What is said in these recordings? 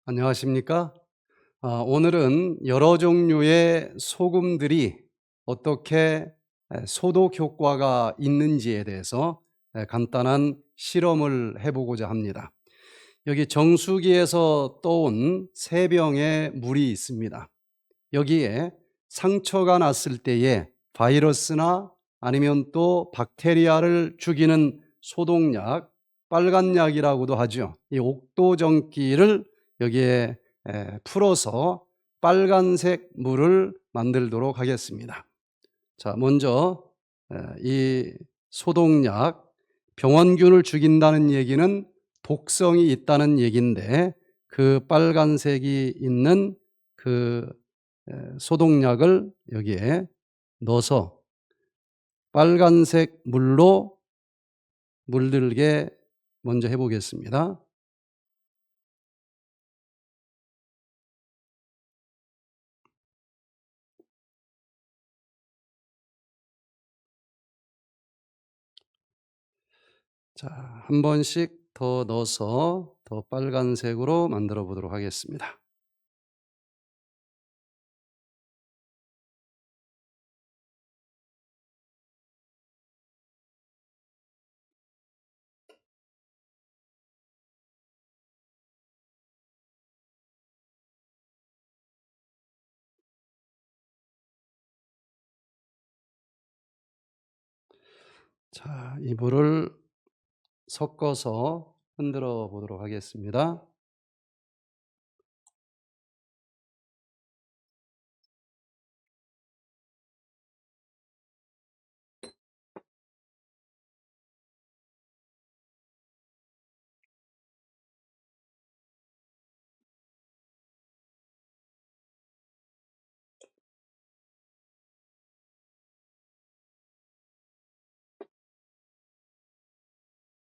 안녕하십니까? 오늘은 여러 종류의 소금들이 어떻게 소독 효과가 있는지에 대해서 간단한 실험을 해보고자 합니다. 여기 정수기에서 떠온 세 병의 물이 있습니다. 여기에 상처가 났을 때에 바이러스나 아니면 또 박테리아를 죽이는 소독약, 빨간 약이라고도 하죠. 이 옥도정기를 여기에 풀어서 빨간색 물을 만들도록 하겠습니다. 자, 먼저 이 소독약, 병원균을 죽인다는 얘기는 독성이 있다는 얘기인데, 그 빨간색이 있는 그 소독약을 여기에 넣어서 빨간색 물로 물들게 먼저 해보겠습니다. 자, 한 번씩 더 넣어서 더 빨간색으로 만들어 보도록 하겠습니다. 자, 이 물을 섞어서 흔들어 보도록 하겠습니다.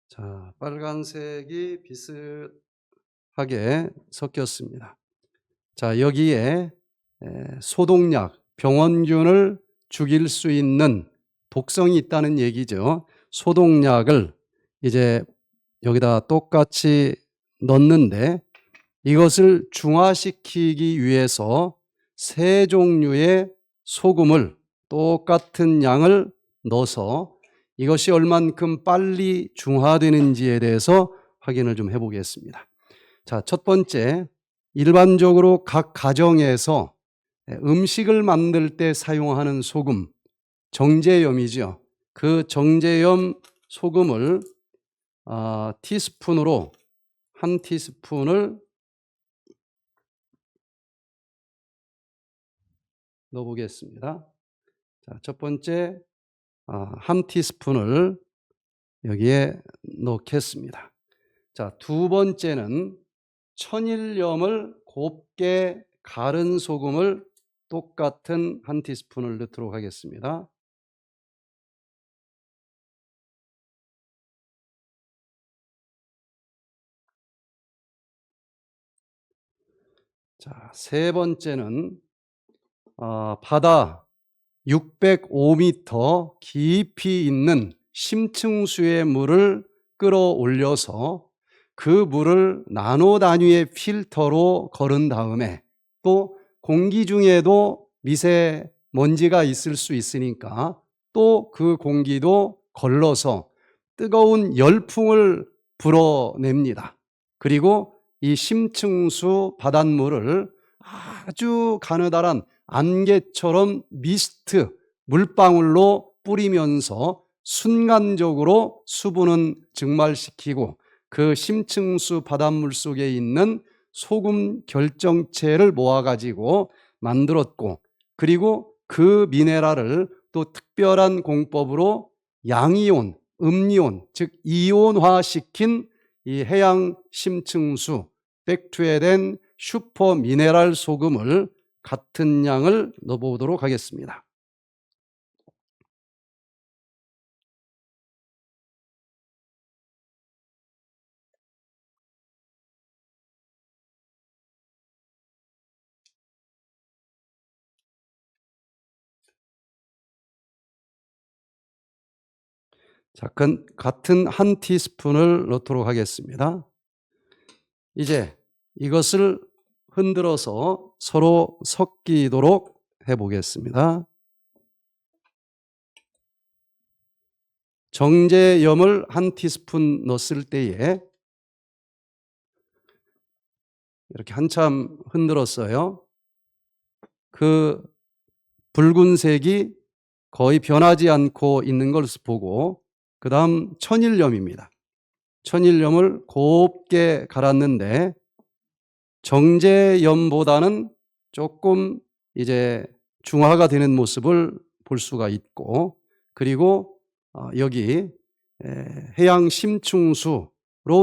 자, 빨간색이 비슷하게 섞였습니다. 자, 여기에 소독약, 병원균을 죽일 수 있는 독성이 있다는 얘기죠. 소독약을 이제 여기다 똑같이 넣는데, 이것을 중화시키기 위해서 세 종류의 소금을 똑같은 양을 넣어서 이것이 얼만큼 빨리 중화되는지에 대해서 확인을 좀 해보겠습니다. 자, 첫 번째, 일반적으로 각 가정에서 음식을 만들 때 사용하는 소금, 정제염이죠. 그 정제염 소금을 티스푼으로 한 티스푼을 넣어보겠습니다. 자, 첫 번째 한 티스푼을 여기에 넣겠습니다. 자, 두 번째는 천일염을 곱게 갈은 소금을 똑같은 한 티스푼을 넣도록 하겠습니다. 자, 세 번째는 바다 605m 깊이 있는 심층수의 물을 끌어올려서 그 물을 나노 단위의 필터로 걸은 다음에, 또 공기 중에도 미세먼지가 있을 수 있으니까 또 그 공기도 걸러서 뜨거운 열풍을 불어냅니다. 그리고 이 심층수 바닷물을 아주 가느다란 안개처럼 미스트, 물방울로 뿌리면서 순간적으로 수분은 증발시키고 그 심층수 바닷물 속에 있는 소금 결정체를 모아가지고 만들었고, 그리고 그 미네랄을 또 특별한 공법으로 양이온, 음이온, 즉 이온화시킨 이 해양 심층수, 백투에덴 슈퍼 미네랄 소금을 같은 양을 넣어보도록 하겠습니다. 자, 같은 한 티스푼을 넣도록 하겠습니다. 이제 이것을 흔들어서 서로 섞이도록 해보겠습니다. 정제염을 1티스푼 넣었을 때에 이렇게 한참 흔들었어요. 그 붉은색이 거의 변하지 않고 있는 것을 보고 그 다음 천일염입니다. 천일염을 곱게 갈았는데 정제염보다는 조금 이제 중화가 되는 모습을 볼 수가 있고, 그리고 여기 해양 심충수로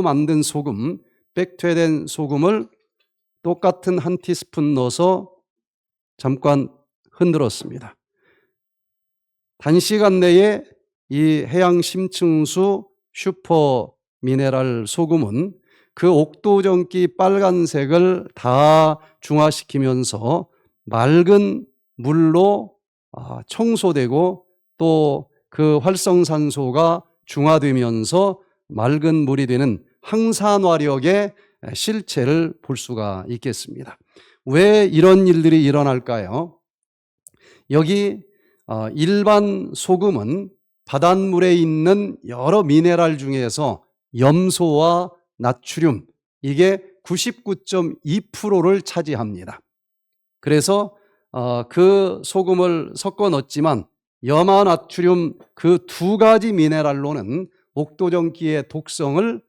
만든 소금, 백퇴된 소금을 똑같은 1티스푼 넣어서 잠깐 흔들었습니다. 단시간 내에 이 해양 심층수 슈퍼 미네랄 소금은 그 옥도전기 빨간색을 다 중화시키면서 맑은 물로 청소되고 또 그 활성산소가 중화되면서 맑은 물이 되는 항산화력의 실체를 볼 수가 있겠습니다. 왜 이런 일들이 일어날까요? 여기 일반 소금은 바닷물에 있는 여러 미네랄 중에서 염소와 나트륨, 이게 99.2%를 차지합니다. 그래서 그 소금을 섞어 넣었지만 염화 나트륨 그 두 가지 미네랄로는 옥도전기의 독성을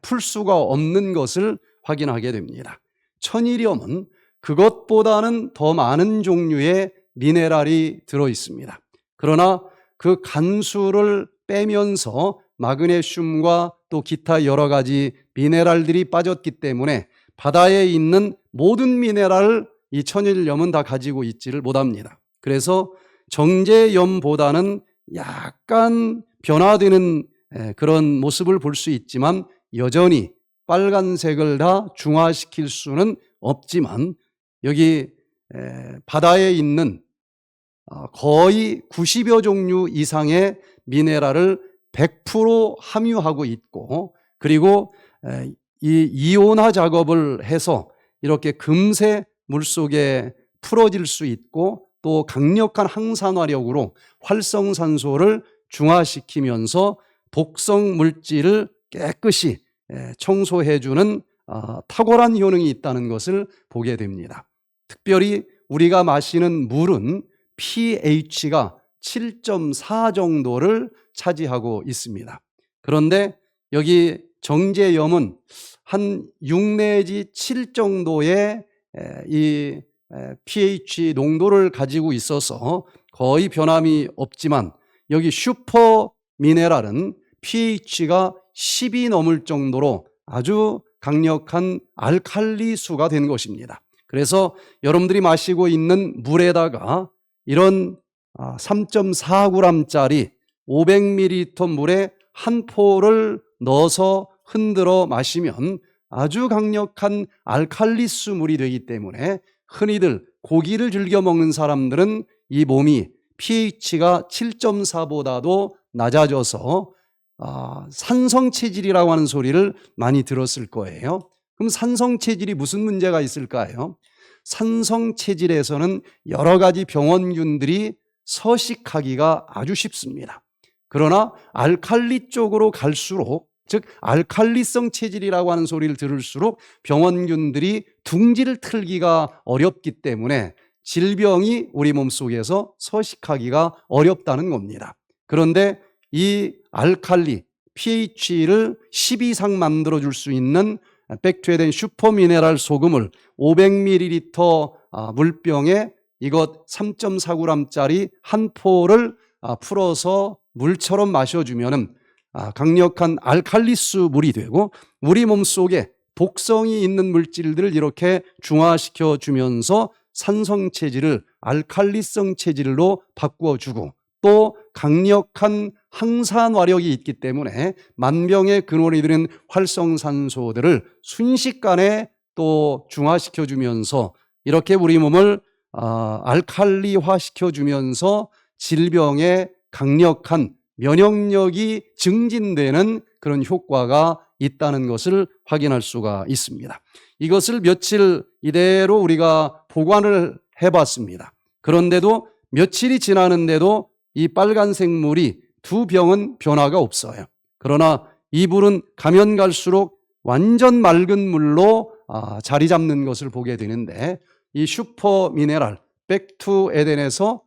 풀 수가 없는 것을 확인하게 됩니다. 천일염은 그것보다는 더 많은 종류의 미네랄이 들어 있습니다. 그러나 그 간수를 빼면서 마그네슘과 또 기타 여러 가지 미네랄들이 빠졌기 때문에 바다에 있는 모든 미네랄을 이 천일염은 다 가지고 있지를 못합니다. 그래서 정제염보다는 약간 변화되는 그런 모습을 볼 수 있지만 여전히 빨간색을 다 중화시킬 수는 없지만 여기 바다에 있는 거의 90여 종류 이상의 미네랄을 100% 함유하고 있고, 그리고 이 이온화 작업을 해서 이렇게 금세 물속에 풀어질 수 있고 또 강력한 항산화력으로 활성산소를 중화시키면서 독성 물질을 깨끗이 청소해주는 탁월한 효능이 있다는 것을 보게 됩니다. 특별히 우리가 마시는 물은 pH가 7.4 정도를 차지하고 있습니다. 그런데 여기 정제염은 한 6 내지 7 정도의 이 pH 농도를 가지고 있어서 거의 변함이 없지만 여기 슈퍼 미네랄은 pH가 10이 넘을 정도로 아주 강력한 알칼리수가 된 것입니다. 그래서 여러분들이 마시고 있는 물에다가 이런 3.4g짜리 500ml 물에 한 포를 넣어서 흔들어 마시면 아주 강력한 알칼리수 물이 되기 때문에 흔히들 고기를 즐겨 먹는 사람들은 이 몸이 pH가 7.4보다도 낮아져서 산성체질이라고 하는 소리를 많이 들었을 거예요. 그럼 산성체질이 무슨 문제가 있을까요? 산성체질에서는 여러 가지 병원균들이 서식하기가 아주 쉽습니다. 그러나 알칼리 쪽으로 갈수록, 즉 알칼리성 체질이라고 하는 소리를 들을수록 병원균들이 둥지를 틀기가 어렵기 때문에 질병이 우리 몸속에서 서식하기가 어렵다는 겁니다. 그런데 이 알칼리 pH를 10 이상 만들어줄 수 있는 백퇴된 슈퍼미네랄 소금을 500ml 물병에 이것 3.4g짜리 한 포를 풀어서 물처럼 마셔주면 강력한 알칼리수 물이 되고 우리 몸속에 독성이 있는 물질들을 이렇게 중화시켜 주면서 산성 체질을 알칼리성 체질로 바꾸어주고 또 강력한 항산화력이 있기 때문에 만병의 근원이 되는 활성산소들을 순식간에 또 중화시켜 주면서 이렇게 우리 몸을 알칼리화 시켜주면서 질병의 강력한 면역력이 증진되는 그런 효과가 있다는 것을 확인할 수가 있습니다. 이것을 며칠 이대로 우리가 보관을 해봤습니다. 그런데도 며칠이 지나는데도 이 빨간색 물이 두 병은 변화가 없어요. 그러나 이 물은 가면 갈수록 완전 맑은 물로 자리 잡는 것을 보게 되는데, 이 슈퍼 미네랄 백투 에덴에서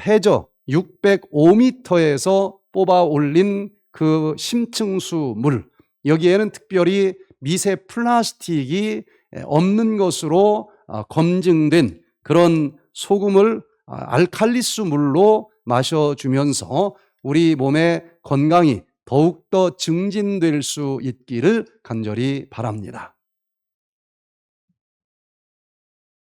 해저 605m에서 뽑아 올린 그 심층수 물, 여기에는 특별히 미세 플라스틱이 없는 것으로 검증된 그런 소금을 알칼리수 물로 마셔주면서 우리 몸의 건강이 더욱더 증진될 수 있기를 간절히 바랍니다.